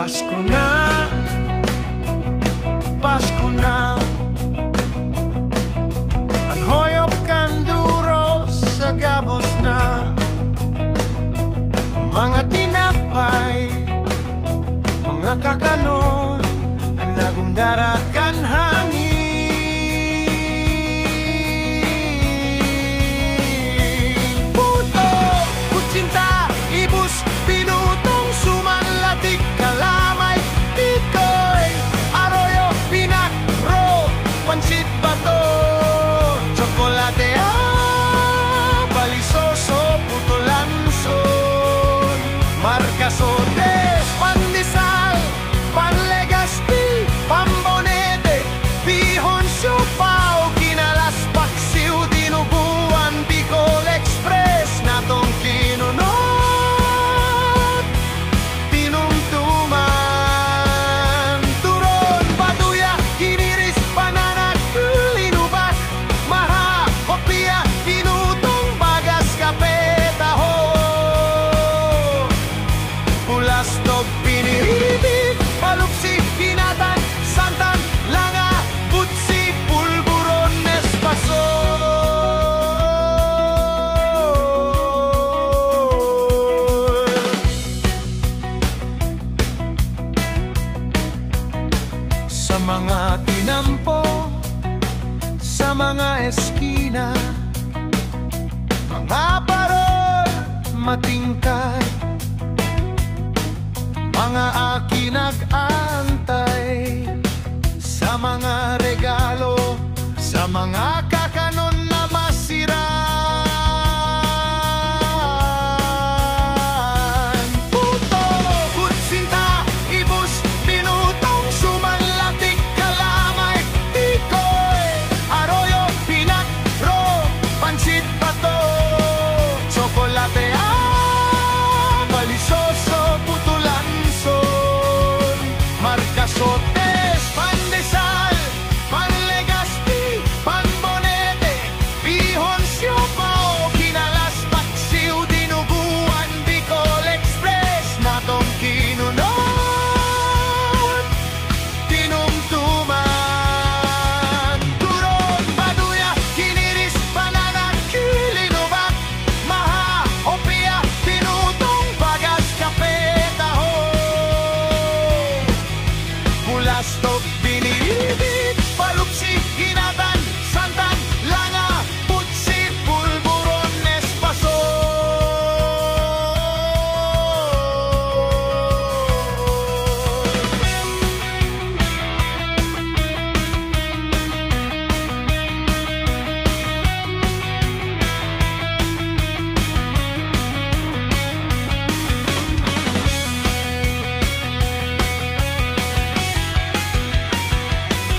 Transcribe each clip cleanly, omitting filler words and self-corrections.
Pasko na, Pasko na. Ang hoyop kanduro sa gabos na. Mga tinapay, mga kakanon, ang lagong darakan hangin. Puto, kutsinta, ibus, pinutong sumanlatik, kalamay, tikoy, arroyo, pinakro, pansit bato, tsokolate, balisoso, putolanson, markasotes, pandesal, panlegazpi, pambonete, bihon, siupaw, kinalas, paksiw, dinuguan, Bicol Express, natong kinunot, tinumtuman, turon, baduya, kiniris, pananak, linubak, maha, kopia, tinutong, bagas, kape, taho, pulastog, piniribig, palupsi, pinatan, santan, langa, butsi, pulburon, espaso. Sa mga tinampo, sa mga eskina, mga parol, matingkad, mga akin nag-antay, sa mga regalo, sa mga kakanon na masiraan. Puto, kutsinta, ibus, pinutong, sumanlatik, kalamay, tikoy, arroyo, pinakro, pansit bato, tsokolate, balisoso, putulanson, markasotes, pandesal, panlegazpi, pambonete, bihon, siupaw, kinalas, paksiw, dinuguan, Bicol Express, natong kinunot, tinumtuman, turon, baduya, kiniris, pananak, linubak, maha, opia, tinutong, bagas, kape, taho, pulastog, binibig, palupsi, hinatan, santan, langa, putsi, pulburon, espaso.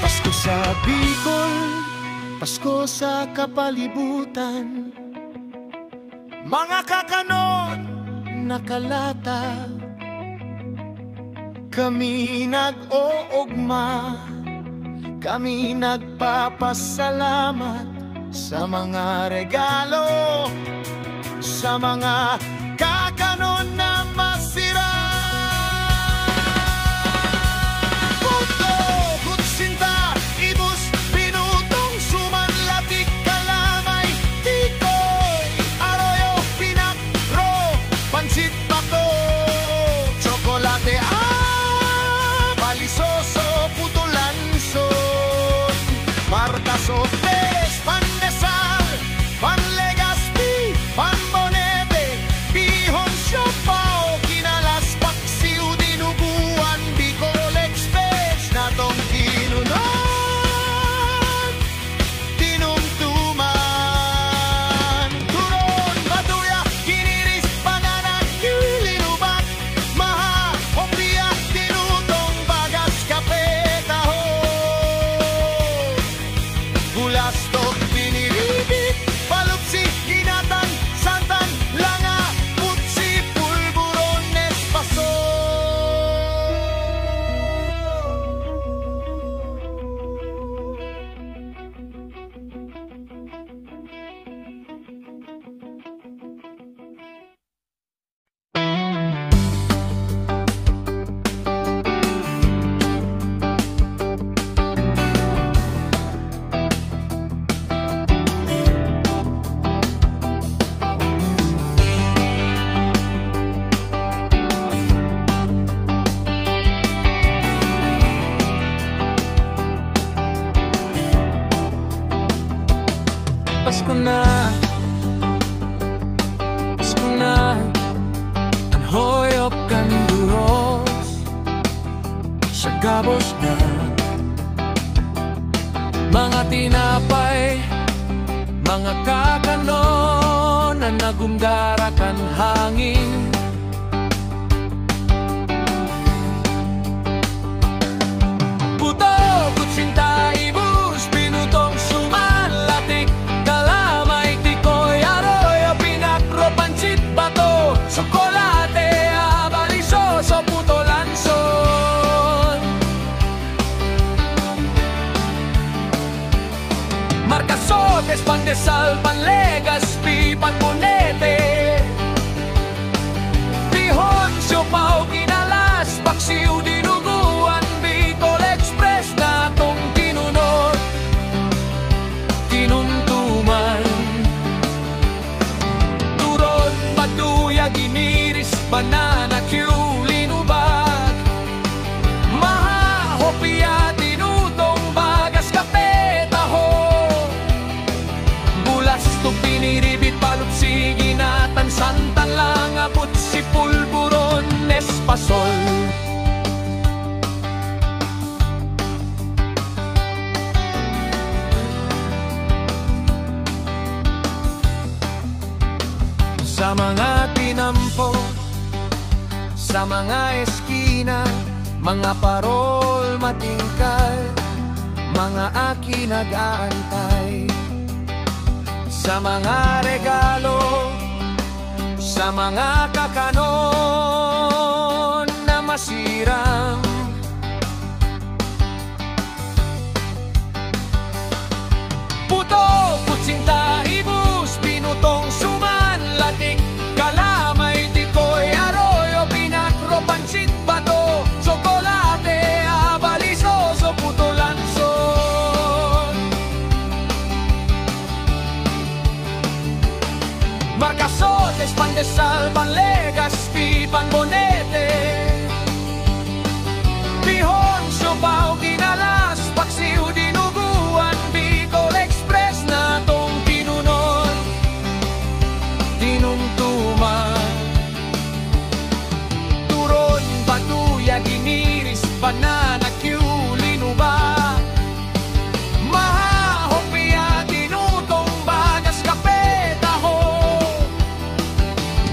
Pasko sa Bicol, Pasko sa kapalibutan, mga kakanon, nakalata, kami nag-oogma, kami nagpapasalamat sa mga regalo, sa mga kakanon na masira. Puto, kutsinta, ibus, pinutong, sumanlatik, kalamay, tikoy, arroyo, pinakro, pansit bato, tsokolate, balisoso, putulanson, markasotes, pandesal, panlegazpi, pambonete, tinapay, mga kakanon na nagumdarakan hangin. Puto, kutsinta, ibus, pinutong suman, latik, kalamay, tikoy, aroyo, pinakro, pansit, bato, sokolate, abalisoso, puto, lanson. Marcasotes, pandesal, panlegas, pipan, bonete, pihon, siopaw, kinalas, paksiw, dinuguan, Bicol Express na tong tinunod, tinuntuman. Turon, paduya, giniris, banana, Q, linubag, maha, hopia, tinutong, bagas, kape, taho, bulas, to piniribit, palupsi, ginatan, santan lang, abot, si pulburon, espasol. Sa mga tinampo, sa mga eskina, mga parol matingkal, mga aki nag-aantay. Sa mga regalo, sa mga kakanon na masiram, puto, kutsinta, ibus, pinutong suman, latik, kalamay, tikoy, aroyo, pinakro, pansit, bato, sokolate, abalisoso, puto, lanson. Marcasotes, pandesal, panlegas, pipan, bonete, pihon, siopaw, kinalas, paksiw, dinuguan, Bicol Express na tong tinunod, tinuntuman. Turon, batuya, giniris, banana, Q, linuba, maha, hopia, tinutong, bagas, kape, taho,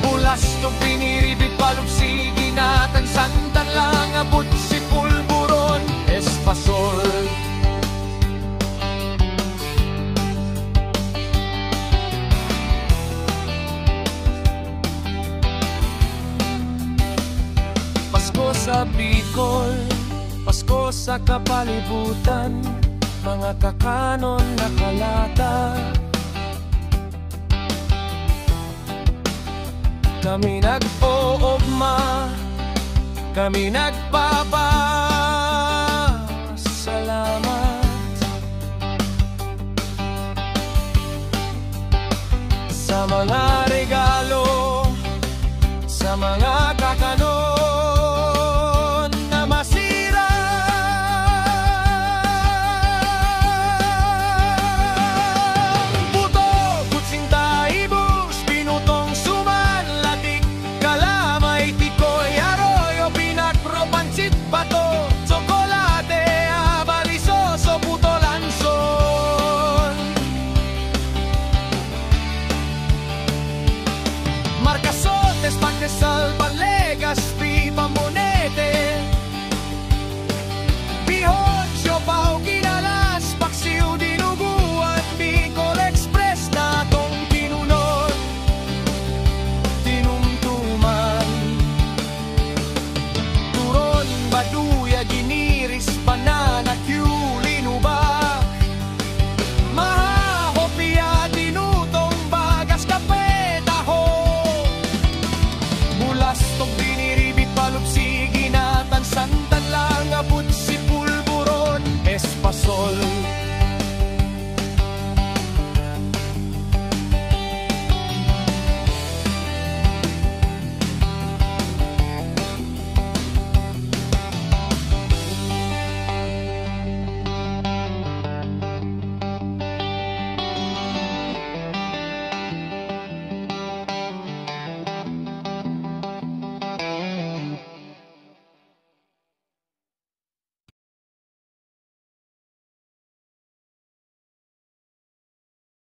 bulas, to piniribit, palupsi, ginatan, santan lang, abot, si pulburon, espasol. Pasko sa Bicol, Pasko sa kapalibutan, mga kakanon na kalata. Kami nag-oogma, kami nagpapasalamat sa mga